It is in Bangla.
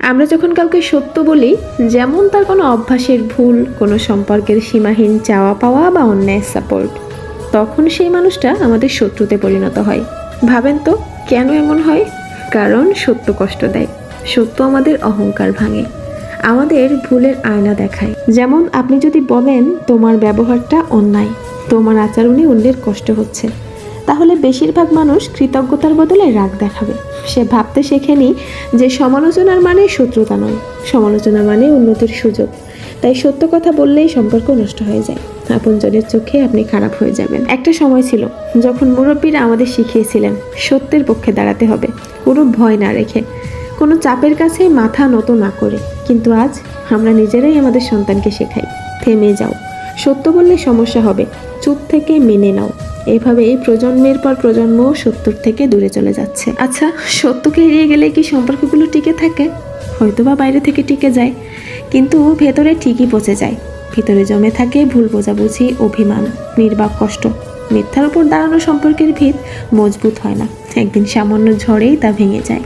আমরা যখন কাউকে সত্য বলি, যেমন তার কোনো অভ্যাসের ভুল, কোনো সম্পর্কের সীমাহীন চাওয়া পাওয়া বা অন্যায় সাপোর্ট, তখন সেই মানুষটা আমাদের শত্রুতে পরিণত হয়। ভাবেন তো কেন এমন হয়? কারণ সত্য কষ্ট দেয়, সত্য আমাদের অহংকার ভাঙে, আমাদের ভুলের আয়না দেখায়। যেমন আপনি যদি বলেন তোমার ব্যবহারটা অন্যায়, তোমার আচরণে অন্যের কষ্ট হচ্ছে, তাহলে বেশিরভাগ মানুষ কৃতজ্ঞতার বদলে রাগ দেখাবে। সে ভাবতে শেখেনি যে সমালোচনার মানে শত্রুতা নয়, সমালোচনা মানে উন্নতির সুযোগ। তাই সত্য কথা বললেই সম্পর্ক নষ্ট হয়ে যায়, আপনজনের চোখে আপনি খারাপ হয়ে যাবেন। একটা সময় ছিল যখন মুরব্বীরা আমাদের শিখিয়েছিলেন সত্যের পক্ষে দাঁড়াতে হবে, কোনো ভয় না রেখে, কোনো চাপের কাছে মাথা নত না করে। কিন্তু আজ আমরা নিজেরাই আমাদের সন্তানকে শেখাই, থেমে যাও, সত্য বললে সমস্যা হবে, চুপ থেকে মেনে নাও। এভাবে প্রজন্মের পর প্রজন্ম সত্যর থেকে দূরে চলে যাচ্ছে। আচ্ছা, সত্যকে এড়িয়ে গেলে কি সম্পর্কগুলো টিকে থাকে? হয়তোবা বাইরে থেকে টিকে যায়, কিন্তু ভেতরে ঠিকই পচে যায়। ভিতরে জমে থাকে ভুল বোঝাবুঝি, অভিমান, নির্বাক কষ্ট। মিথ্যার উপর দাঁড়ানো সম্পর্কের ভিত মজবুত হয় না, একদিন সামান্য ঝড়েই তা ভেঙে যায়।